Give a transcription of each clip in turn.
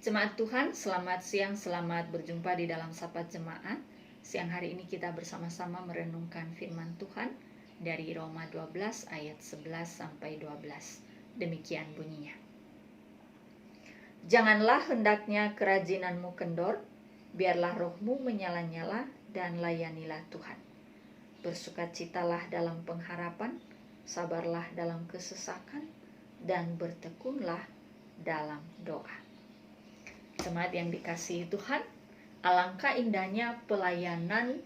Jemaat Tuhan, selamat siang, selamat berjumpa di dalam Sapa Jemaat. Siang hari ini kita bersama-sama merenungkan firman Tuhan dari Roma 12 ayat 11 sampai 12. Demikian bunyinya. Janganlah hendaknya kerajinanmu kendor, biarlah rohmu menyala-nyala dan layanilah Tuhan. Bersukacitalah dalam pengharapan, sabarlah dalam kesesakan, dan bertekunlah dalam doa. Jemaat yang dikasihi Tuhan, alangkah indahnya pelayanan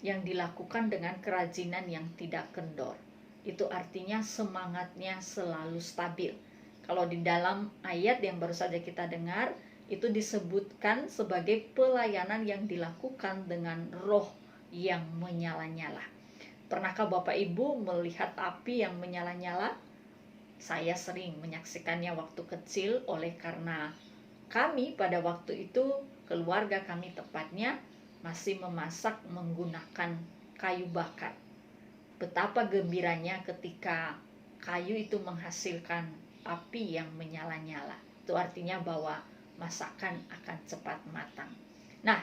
yang dilakukan dengan kerajinan yang tidak kendor. Itu artinya semangatnya selalu stabil. Kalau di dalam ayat yang baru saja kita dengar, itu disebutkan sebagai pelayanan yang dilakukan dengan roh yang menyala-nyala. Pernahkah Bapak Ibu melihat api yang menyala-nyala? Saya sering menyaksikannya waktu kecil oleh karena kami pada waktu itu, keluarga kami tepatnya, masih memasak menggunakan kayu bakar. Betapa gembiranya ketika kayu itu menghasilkan api yang menyala-nyala. Itu artinya bahwa masakan akan cepat matang. Nah,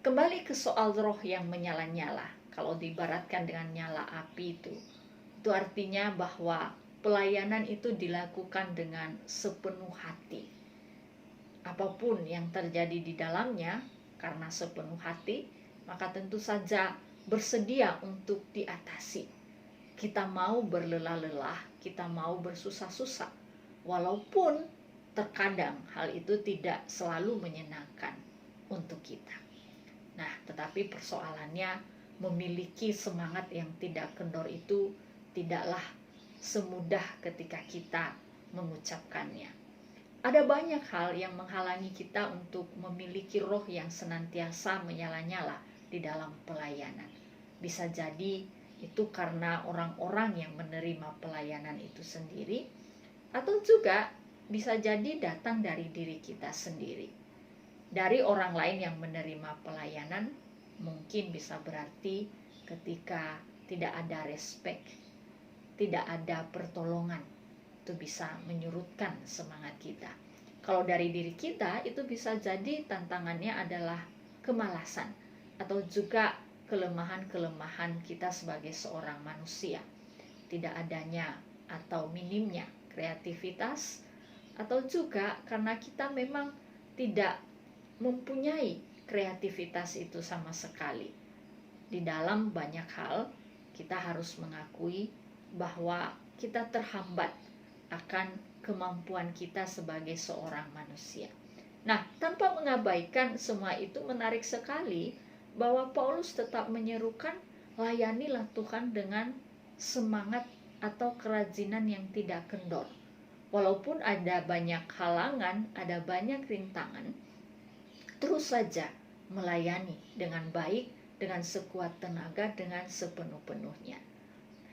kembali ke soal roh yang menyala-nyala. Kalau diibaratkan dengan nyala api itu artinya bahwa pelayanan itu dilakukan dengan sepenuh hati. Apapun yang terjadi di dalamnya, karena sepenuh hati, maka tentu saja bersedia untuk diatasi. Kita mau berlelah-lelah, kita mau bersusah-susah, walaupun terkadang hal itu tidak selalu menyenangkan untuk kita. Nah, tetapi persoalannya memiliki semangat yang tidak kendor itu tidaklah semudah ketika kita mengucapkannya. Ada banyak hal yang menghalangi kita untuk memiliki roh yang senantiasa menyala-nyala di dalam pelayanan. Bisa jadi itu karena orang-orang yang menerima pelayanan itu sendiri, atau juga bisa jadi datang dari diri kita sendiri. Dari orang lain yang menerima pelayanan, mungkin bisa berarti ketika tidak ada respect, tidak ada pertolongan, itu bisa menyurutkan semangat kita. Kalau dari diri kita, itu bisa jadi tantangannya adalah kemalasan atau juga kelemahan-kelemahan kita sebagai seorang manusia. Tidak adanya atau minimnya kreativitas, atau juga karena kita memang tidak mempunyai kreativitas itu sama sekali. Di dalam banyak hal, kita harus mengakui bahwa kita terhambat akan kemampuan kita sebagai seorang manusia. Nah, tanpa mengabaikan semua itu, menarik sekali bahwa Paulus tetap menyerukan, layanilah Tuhan dengan semangat atau kerajinan yang tidak kendor. Walaupun ada banyak halangan, ada banyak rintangan, terus saja melayani dengan baik, dengan sekuat tenaga, dengan sepenuh-penuhnya.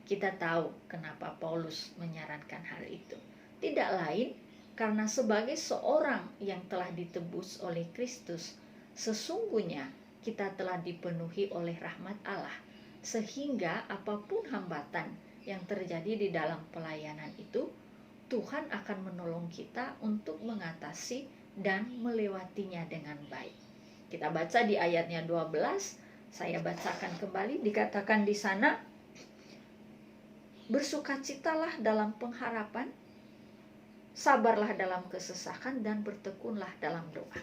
Kita tahu kenapa Paulus menyarankan hal itu. Tidak lain karena sebagai seorang yang telah ditebus oleh Kristus, sesungguhnya kita telah dipenuhi oleh rahmat Allah, sehingga apapun hambatan yang terjadi di dalam pelayanan itu, Tuhan akan menolong kita untuk mengatasi dan melewatinya dengan baik. Kita baca di ayatnya 12, saya bacakan kembali, dikatakan di sana, bersukacitalah dalam pengharapan, sabarlah dalam kesesakan, dan bertekunlah dalam doa.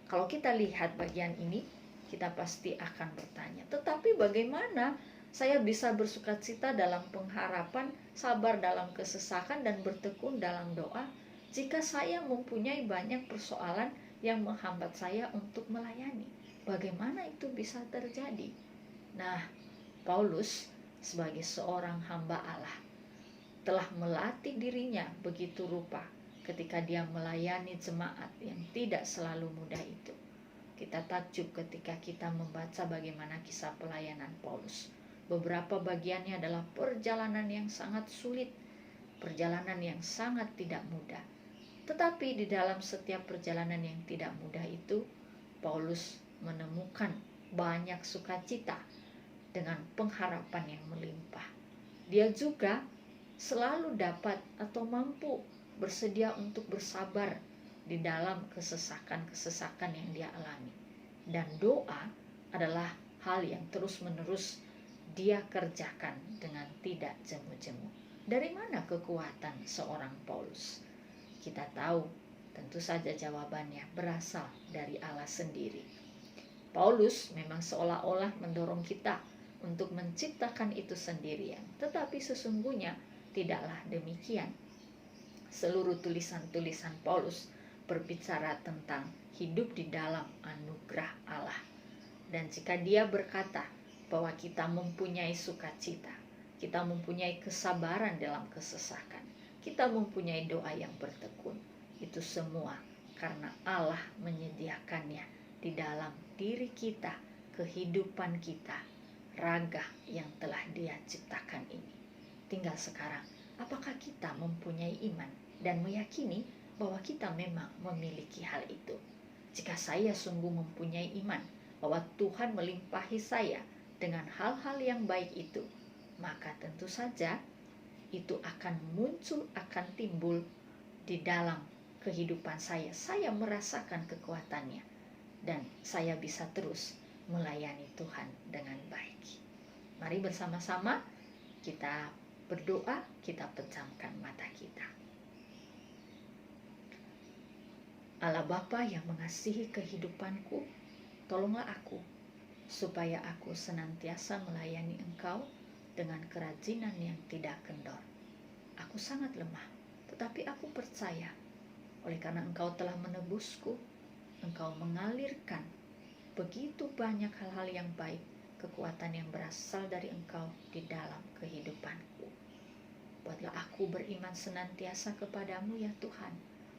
Kalau kita lihat bagian ini, kita pasti akan bertanya, tetapi bagaimana saya bisa bersukacita dalam pengharapan, sabar dalam kesesakan, dan bertekun dalam doa jika saya mempunyai banyak persoalan yang menghambat saya untuk melayani? Bagaimana itu bisa terjadi? Nah, Paulus sebagai seorang hamba Allah telah melatih dirinya begitu rupa ketika dia melayani jemaat yang tidak selalu mudah itu. Kita takjub ketika kita membaca bagaimana kisah pelayanan Paulus. Beberapa bagiannya adalah perjalanan yang sangat sulit, perjalanan yang sangat tidak mudah. Tetapi di dalam setiap perjalanan yang tidak mudah itu, Paulus menemukan banyak sukacita dengan pengharapan yang melimpah. Dia juga selalu dapat atau mampu bersedia untuk bersabar di dalam kesesakan-kesesakan yang dia alami. Dan doa adalah hal yang terus-menerus dia kerjakan dengan tidak jemu-jemu. Dari mana kekuatan seorang Paulus? Kita tahu, tentu saja jawabannya berasal dari Allah sendiri. Paulus memang seolah-olah mendorong kita untuk menciptakan itu sendirian, tetapi sesungguhnya tidaklah demikian. Seluruh tulisan-tulisan Paulus berbicara tentang hidup di dalam anugerah Allah. Dan jika dia berkata bahwa kita mempunyai sukacita, kita mempunyai kesabaran dalam kesesakan, kita mempunyai doa yang bertekun, itu semua karena Allah menyediakannya di dalam diri kita, kehidupan kita, raga yang telah Dia ciptakan ini. Tinggal sekarang, apakah kita mempunyai iman dan meyakini bahwa kita memang memiliki hal itu? Jika saya sungguh mempunyai iman bahwa Tuhan melimpahi saya dengan hal-hal yang baik itu, maka tentu saja itu akan muncul, akan timbul di dalam kehidupan saya. Saya merasakan kekuatannya dan saya bisa terus melayani Tuhan dengan baik. Mari bersama-sama kita berdoa, kita pejamkan mata kita. Allah Bapa yang mengasihi kehidupanku, tolonglah aku supaya aku senantiasa melayani Engkau dengan kerajinan yang tidak kendor. Aku sangat lemah, tetapi aku percaya oleh karena Engkau telah menebusku, Engkau mengalirkan begitu banyak hal-hal yang baik, kekuatan yang berasal dari Engkau di dalam kehidupanku. Buatlah aku beriman senantiasa kepadamu ya Tuhan,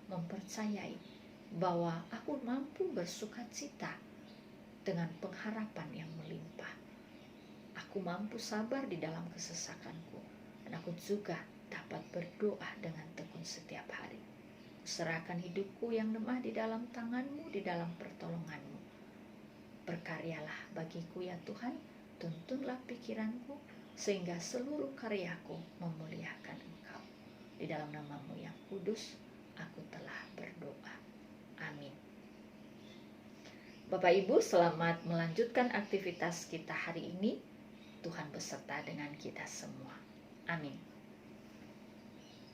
mempercayai bahwa aku mampu bersukacita dengan pengharapan yang melimpah. Aku mampu sabar di dalam kesesakanku, dan aku juga dapat berdoa dengan tekun setiap hari. Serahkan hidupku yang lemah di dalam tangan-Mu, di dalam pertolongan-Mu. Berkaryalah bagiku ya Tuhan, tuntunlah pikiranku, sehingga seluruh karyaku memuliakan Engkau. Di dalam nama-Mu yang kudus, aku telah berdoa. Amin. Bapak Ibu, selamat melanjutkan aktivitas kita hari ini. Tuhan beserta dengan kita semua. Amin.